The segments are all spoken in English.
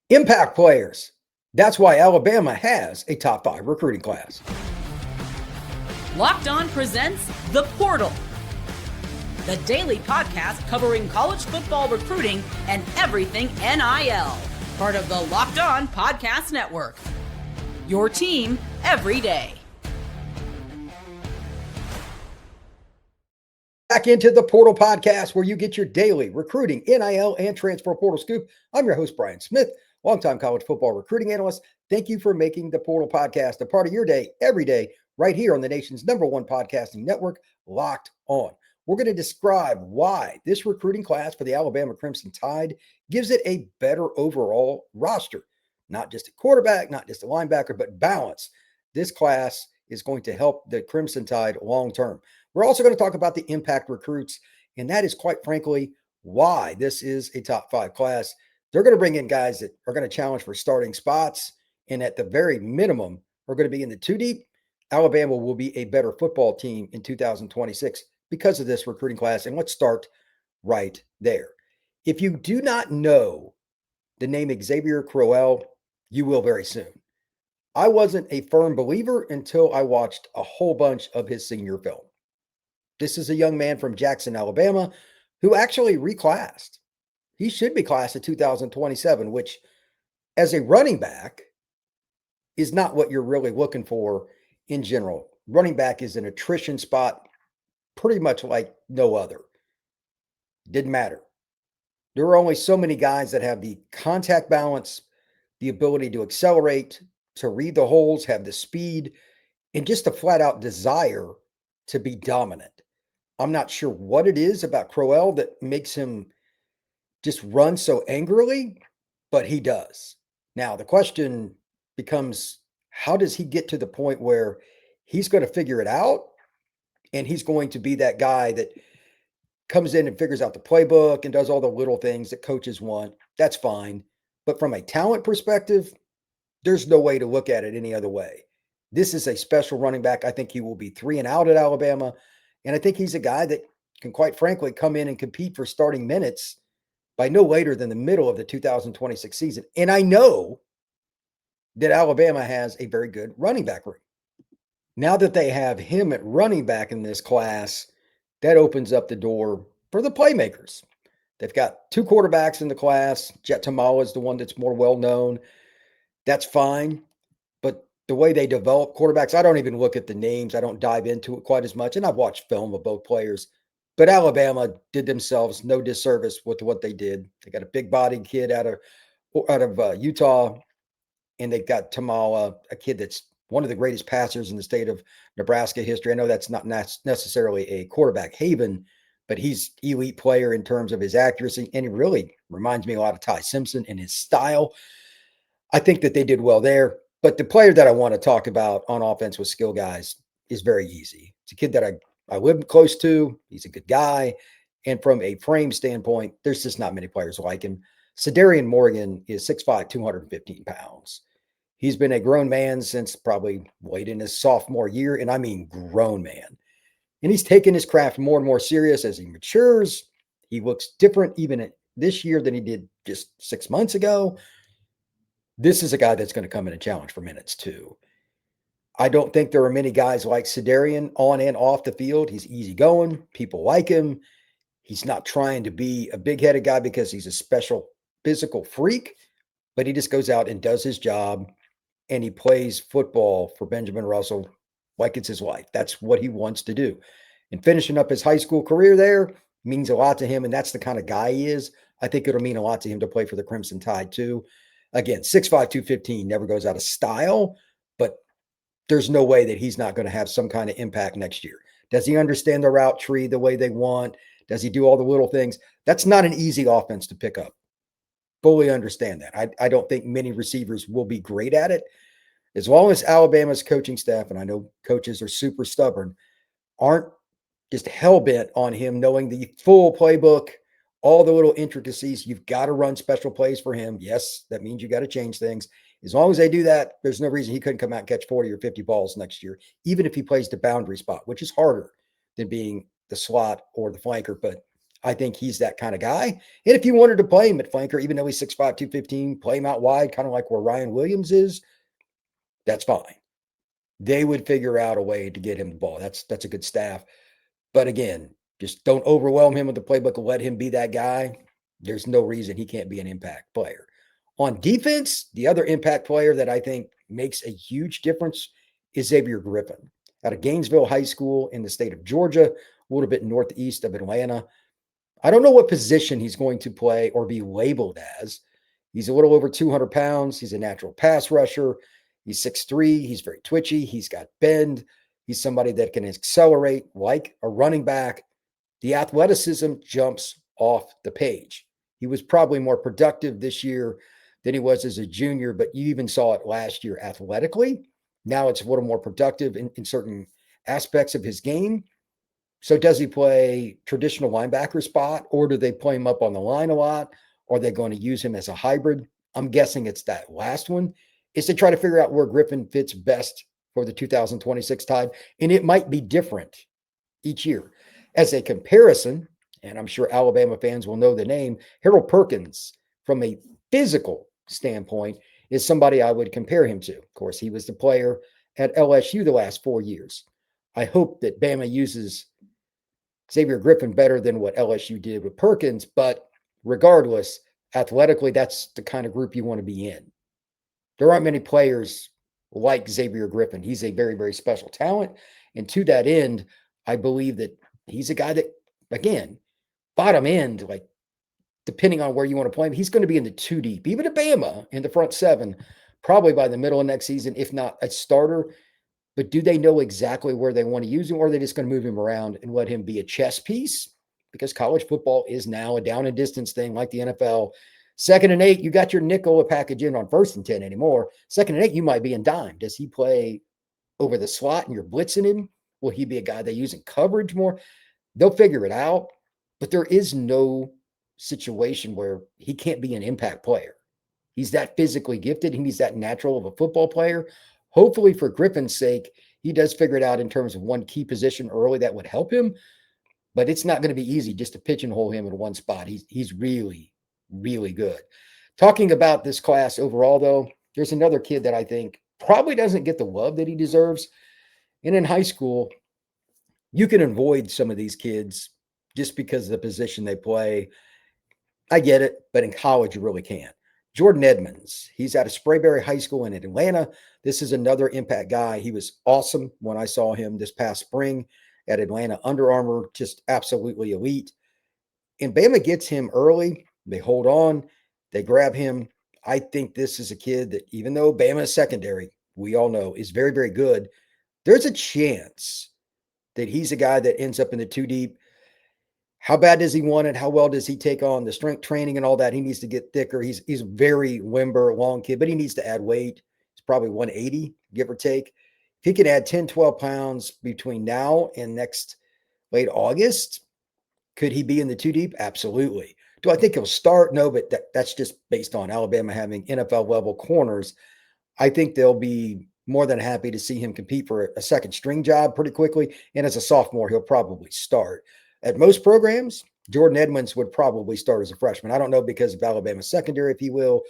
Impact players. That's why Alabama has a top 5 recruiting class. Locked On presents The Portal, the daily podcast covering college football recruiting and everything NIL. Part of the Locked On Podcast Network. Your team every day. Back into the Portal Podcast, where you get your daily recruiting, NIL, and transfer portal scoop. I'm your host, Brian Smith, longtime college football recruiting analyst. Thank you for making the Portal Podcast a part of your day, every day, right here on the nation's #1 podcasting network, Locked On. We're going to describe why this recruiting class for the Alabama Crimson Tide gives it a better overall roster. Not just a quarterback, not just a linebacker, but balance. This class is going to help the Crimson Tide long term. We're also going to talk about the impact recruits, and that is quite frankly why this is a top 5 class. They're going to bring in guys that are going to challenge for starting spots, and at the very minimum, are going to be in the 2 deep. Alabama will be a better football team in 2026 because of this recruiting class, and let's start right there. If you do not know the name Xavier Crowell, you will very soon. I wasn't a firm believer until I watched a whole bunch of his senior film. This is a young man from Jackson, Alabama, who actually reclassed. He should be classed in 2027, which as a running back is not what you're really looking for in general. Running back is an attrition spot pretty much like no other. Didn't matter. There are only so many guys that have the contact balance, the ability to accelerate, to read the holes, have the speed, and just a flat out desire to be dominant. I'm not sure what it is about Crowell that makes him just run so angrily, but he does. Now, the question becomes, how does he get to the point where he's going to figure it out and he's going to be that guy that comes in and figures out the playbook and does all the little things that coaches want? That's fine. But from a talent perspective, there's no way to look at it any other way. This is a special running back. I think he will be 3 and out at Alabama. And I think he's a guy that can, quite frankly, come in and compete for starting minutes by no later than the middle of the 2026 season. And I know that Alabama has a very good running back room. Now that they have him at running back in this class, that opens up the door for the playmakers. They've got 2 quarterbacks in the class. Jet Tamala is the one that's more well-known. That's fine. But the way they develop quarterbacks, I don't even look at the names. I don't dive into it quite as much. And I've watched film of both players. But Alabama did themselves no disservice with what they did. They got a big-bodied kid out of Utah, and they got Tamala, a kid that's one of the greatest passers in the state of Nebraska history. I know that's not necessarily a quarterback haven, but he's elite player in terms of his accuracy, and he really reminds me a lot of Ty Simpson in his style. I think that they did well there. But the player that I want to talk about on offense with skill guys is very easy. It's a kid that I live close to. He's a good guy. And from a frame standpoint, there's just not many players like him. Cederian Morgan is 6'5", 215 pounds. He's been a grown man since probably late in his sophomore year, and I mean grown man. And he's taken his craft more and more serious as he matures. He looks different even this year than he did just 6 months ago. This is a guy that's going to come in and challenge for minutes too. I don't think there are many guys like Cederian on and off the field. He's easygoing. People like him. He's not trying to be a big-headed guy because he's a special physical freak, but he just goes out and does his job, and he plays football for Benjamin Russell like it's his life. That's what he wants to do. And finishing up his high school career there means a lot to him, and that's the kind of guy he is. I think it'll mean a lot to him to play for the Crimson Tide too. Again, 6'5", 215 never goes out of style, but there's no way that he's not going to have some kind of impact next year. Does he understand the route tree the way they want? Does he do all the little things? That's not an easy offense to pick up. Fully understand that. I don't think many receivers will be great at it. As long as Alabama's coaching staff, and I know coaches are super stubborn, aren't just hell-bent on him knowing the full playbook, all the little intricacies. You've got to run special plays for him. Yes, that means you got to change things. As long as they do that, there's no reason he couldn't come out and catch 40 or 50 balls next year, even if he plays the boundary spot, which is harder than being the slot or the flanker. But I think he's that kind of guy. And if you wanted to play him at flanker, even though he's 6'5", 215, play him out wide, kind of like where Ryan Williams is, that's fine. They would figure out a way to get him the ball. That's a good staff. But again, just don't overwhelm him with the playbook and let him be that guy. There's no reason he can't be an impact player. On defense, the other impact player that I think makes a huge difference is Xavier Griffin out of Gainesville High School in the state of Georgia, a little bit northeast of Atlanta. I don't know what position he's going to play or be labeled as. He's a little over 200 pounds. He's a natural pass rusher. He's 6'3". He's very twitchy. He's got bend. He's somebody that can accelerate like a running back. The athleticism jumps off the page. He was probably more productive this year than he was as a junior, but you even saw it last year athletically. Now it's a little more productive in certain aspects of his game. So does he play traditional linebacker spot, or do they play him up on the line a lot? Or are they going to use him as a hybrid? I'm guessing it's that last one, is to try to figure out where Griffin fits best for the 2026 Tide. And it might be different each year. As a comparison, and I'm sure Alabama fans will know the name, Harold Perkins, from a physical standpoint, is somebody I would compare him to. Of course, he was the player at LSU the last 4 years. I hope that Bama uses Xavier Griffin better than what LSU did with Perkins, but regardless, athletically, that's the kind of group you want to be in. There aren't many players like Xavier Griffin. He's a very, very special talent. And to that end, I believe that he's a guy that, again, bottom end, like depending on where you want to play him, he's going to be in the 2 deep, even at Bama in the front 7, probably by the middle of next season, if not a starter. But do they know exactly where they want to use him, or are they just going to move him around and let him be a chess piece? Because college football is now a down and distance thing like the NFL. 2nd and 8, you got your nickel package in on 1st and 10 anymore. 2nd and 8, you might be in dime. Does he play over the slot and you're blitzing him? Will he be a guy they use in coverage more? They'll figure it out. But there is no situation where he can't be an impact player. He's that physically gifted. He's that natural of a football player. Hopefully, for Griffin's sake, he does figure it out in terms of one key position early that would help him. But it's not going to be easy just to pigeonhole him in one spot. He's really, really good. Talking about this class overall, though, there's another kid that I think probably doesn't get the love that he deserves. And in high school, you can avoid some of these kids just because of the position they play. I get it, but in college, you really can't. Jorden Edmonds, he's out of Sprayberry High School in Atlanta. This is another impact guy. He was awesome when I saw him this past spring at Atlanta Under Armour, just absolutely elite. And Bama gets him early. They hold on. They grab him. I think this is a kid that, even though Bama's secondary, we all know, is very, very good, there's a chance that he's a guy that ends up in the 2 deep. How bad does he want it? How well does he take on the strength training and all that? He needs to get thicker. He's very limber, long kid, but he needs to add weight. It's probably 180, give or take. If he can add 10, 12 pounds between now and next late August, could he be in the 2 deep? Absolutely. Do I think he'll start? No, but that's just based on Alabama having NFL level corners. I think they'll be more than happy to see him compete for a second string job pretty quickly. And as a sophomore, he'll probably start. At most programs, Jorden Edmonds would probably start as a freshman. I don't know because of Alabama's secondary if he will,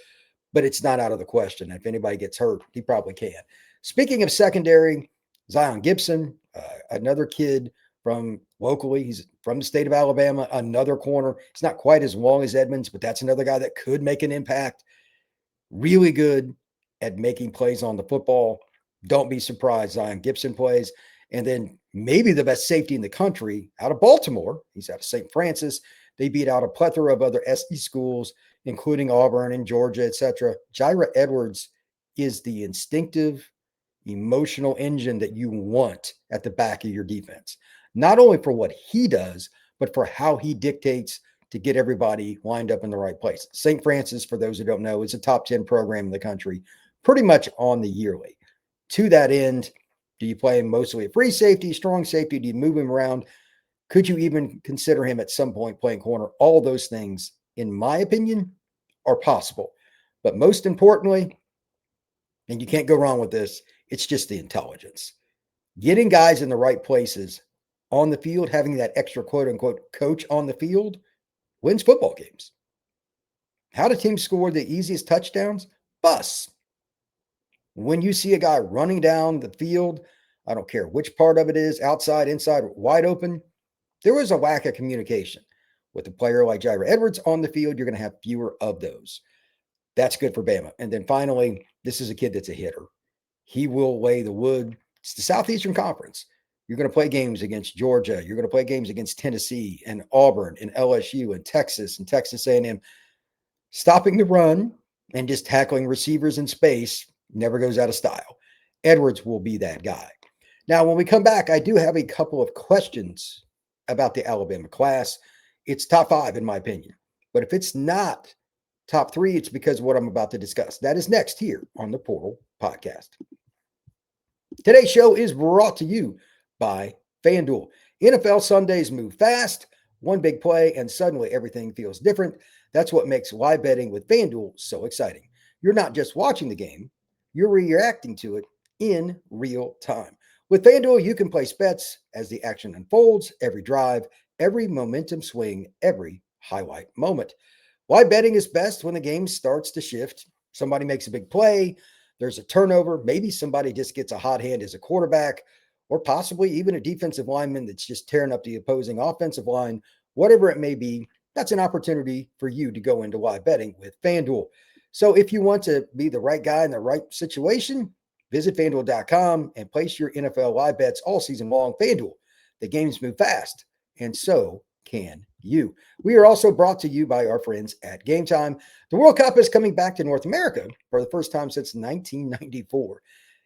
but it's not out of the question. If anybody gets hurt, he probably can. Speaking of secondary, Zion Gibson, another kid from locally. He's from the state of Alabama, another corner. He's not quite as long as Edmonds, but that's another guy that could make an impact. Really good at making plays on the football. Don't be surprised Zion Gibson plays. And then maybe the best safety in the country out of Baltimore. He's out of St. Francis. They beat out a plethora of other SEC schools, including Auburn and Georgia, etc. Jira Edwards is the instinctive, emotional engine that you want at the back of your defense. Not only for what he does, but for how he dictates to get everybody lined up in the right place. St. Francis, for those who don't know, is a top 10 program in the country, pretty much on the yearly. To that end, do you play him mostly at free safety, strong safety? Do you move him around? Could you even consider him at some point playing corner? All those things, in my opinion, are possible. But most importantly, and you can't go wrong with this, it's just the intelligence. Getting guys in the right places on the field, having that extra quote unquote coach on the field wins football games. How do teams score the easiest touchdowns? Busts. When you see a guy running down the field, I don't care which part of it is, outside, inside, wide open, there was a lack of communication. With a player like Xavier Edmonds on the field, you're going to have fewer of those. That's good for Bama. And then finally, this is a kid that's a hitter. He will lay the wood. It's the Southeastern Conference. You're going to play games against Georgia. You're going to play games against Tennessee and Auburn and LSU and Texas A&M. Stopping the run and just tackling receivers in space never goes out of style. Edwards will be that guy. Now, when we come back, I do have a couple of questions about the Alabama class. It's top 5, in my opinion. But if it's not top 3, it's because of what I'm about to discuss. That is next here on the Portal Podcast. Today's show is brought to you by FanDuel. NFL Sundays move fast. One big play, and suddenly everything feels different. That's what makes live betting with FanDuel so exciting. You're not just watching the game, you're reacting to it in real time. With FanDuel, you can place bets as the action unfolds, every drive, every momentum swing, every highlight moment. Live betting is best when the game starts to shift. Somebody makes a big play, there's a turnover, maybe somebody just gets a hot hand as a quarterback, or possibly even a defensive lineman that's just tearing up the opposing offensive line. Whatever it may be, that's an opportunity for you to go into live betting with FanDuel. So if you want to be the right guy in the right situation, visit FanDuel.com and place your NFL live bets all season long. FanDuel, the games move fast, and so can you. We are also brought to you by our friends at Game Time. The World Cup is coming back to North America for the first time since 1994.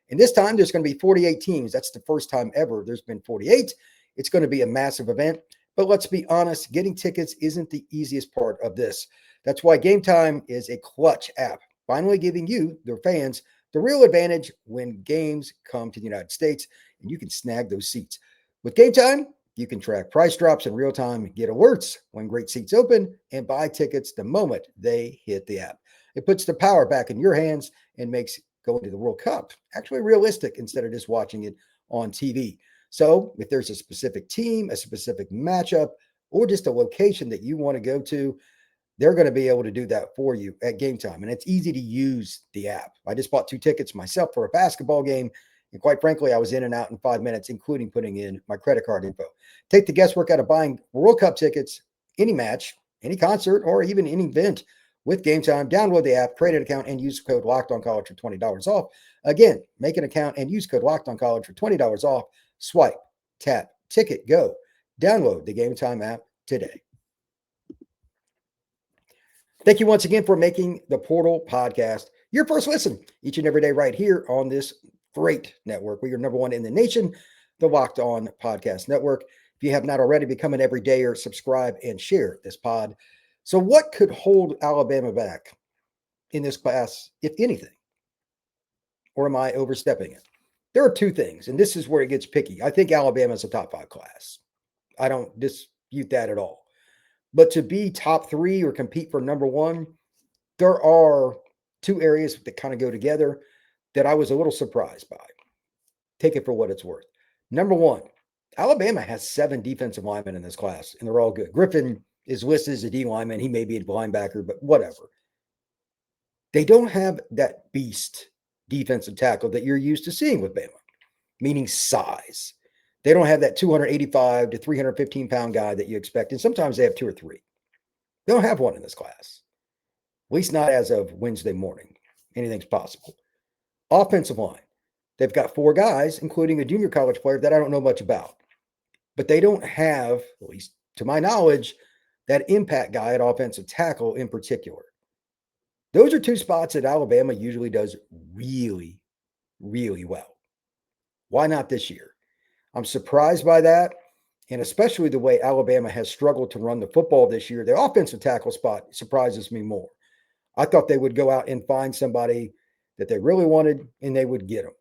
And this time there's going to be 48 teams. That's the first time ever there's been 48. It's going to be a massive event. But let's be honest, getting tickets isn't the easiest part of this. That's why Game Time is a clutch app, finally giving you, their fans, the real advantage when games come to the United States, and you can snag those seats. With Game Time, you can track price drops in real time, get alerts when great seats open, and buy tickets the moment they hit the app. It puts the power back in your hands and makes going to the World Cup actually realistic instead of just watching it on TV. So if there's a specific team, a specific matchup, or just a location that you want to go to, they're going to be able to do that for you at Game Time. And it's easy to use the app. I just bought 2 tickets myself for a basketball game. And quite frankly, I was in and out in 5 minutes, including putting in my credit card info. Take the guesswork out of buying World Cup tickets, any match, any concert, or even any event with Game Time. Download the app, create an account, and use code LOCKEDONCollege for $20 off. Again, make an account and use code LOCKEDONCollege for $20 off. Swipe, tap, ticket, go. Download the Game Time app today. Thank you once again for making the Portal Podcast your first listen each and every day right here on this great network. We are number 1 in the nation, the Locked On Podcast Network. If you have not already, become an everydayer, subscribe, and share this pod. So what could hold Alabama back in this class, if anything? Or am I overstepping it? There are 2 things, and this is where it gets picky. I think Alabama is a top 5 class. I don't dispute that at all. But to be top 3 or compete for number 1, there are 2 areas that kind of go together that I was a little surprised by. Take it for what it's worth. Number 1, Alabama has 7 defensive linemen in this class, and they're all good. Griffin is listed as a D lineman. He may be a linebacker, but whatever. They don't have that beast defensive tackle that you're used to seeing with Bama, meaning size. They don't have that 285 to 315 pound guy that you expect. And sometimes they have 2 or 3. They don't have one in this class, at least not as of Wednesday morning. Anything's possible. Offensive line. They've got 4 guys, including a junior college player that I don't know much about. But they don't have, at least to my knowledge, that impact guy at offensive tackle in particular. Those are 2 spots that Alabama usually does really, really well. Why not this year? I'm surprised by that, and especially the way Alabama has struggled to run the football this year. The offensive tackle spot surprises me more. I thought they would go out and find somebody that they really wanted, and they would get them.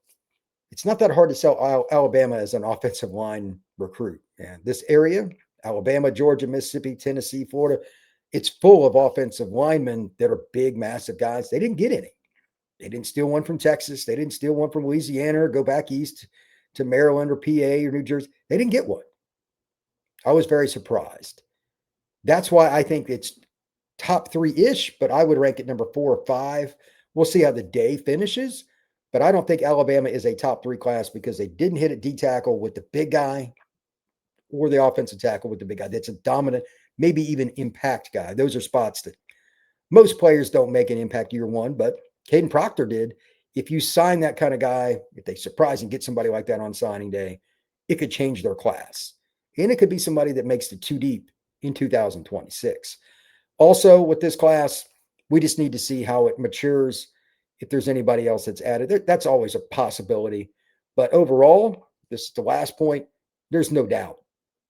It's not that hard to sell Alabama as an offensive line recruit. And this area, Alabama, Georgia, Mississippi, Tennessee, Florida, it's full of offensive linemen that are big, massive guys. They didn't get any. They didn't steal one from Texas. They didn't steal one from Louisiana or go back east to Maryland or PA or New Jersey. They didn't get one. I was very surprised. That's why I think it's top 3-ish, but I would rank it number 4 or 5. We'll see how the day finishes, but I don't think Alabama is a top 3 class because they didn't hit a D tackle with the big guy or the offensive tackle with the big guy. That's a dominant, maybe even impact guy. Those are spots that most players don't make an impact year one, but Caden Proctor did. If you sign that kind of guy, if they surprise and get somebody like that on signing day, it could change their class. And it could be somebody that makes the 2 deep in 2026. Also, with this class, we just need to see how it matures. If there's anybody else that's added, that's always a possibility. But overall, this is the last point. There's no doubt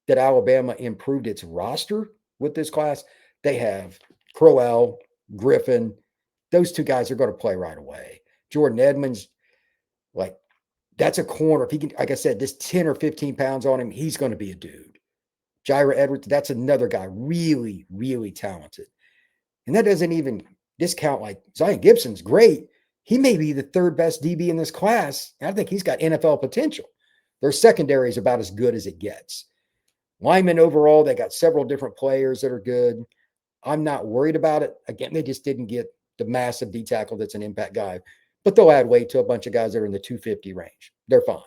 that Alabama improved its roster with this class. They have Crowell, Griffin. Those 2 guys are going to play right away. Jorden Edmonds, like, that's a corner. If he can, like I said, just 10 or 15 pounds on him, he's going to be a dude. Jorden Edmonds, that's another guy, really, really talented. And that doesn't even discount, like, Zion Gibson's great. He may be the 3rd best DB in this class. I think he's got NFL potential. Their secondary is about as good as it gets. Linemen overall, they got several different players that are good. I'm not worried about it. Again, they just didn't get the massive D tackle that's an impact guy. But they'll add weight to a bunch of guys that are in the 250 range. They're fine.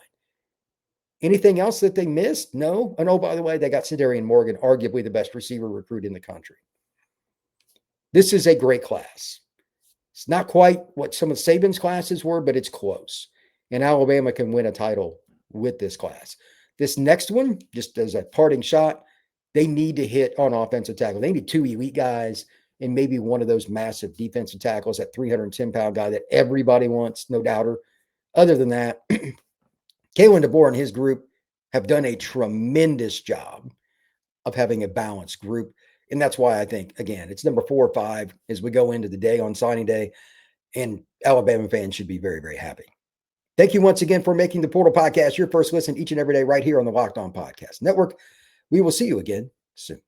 Anything else that they missed? No. And oh, by the way, they got Cederian Morgan, arguably the best receiver recruit in the country. This is a great class. It's not quite what some of Saban's classes were, but it's close. And Alabama can win a title with this class. This next one, just as a parting shot, they need to hit on offensive tackle. They need 2 elite guys and maybe one of those massive defensive tackles, that 310-pound guy that everybody wants, no doubter. Other than that, Kalen DeBoer and his group have done a tremendous job of having a balanced group. And that's why I think, again, it's number 4 or 5 as we go into the day on signing day. And Alabama fans should be very, very happy. Thank you once again for making the Portal Podcast your first listen each and every day right here on the Locked On Podcast Network. We will see you again soon.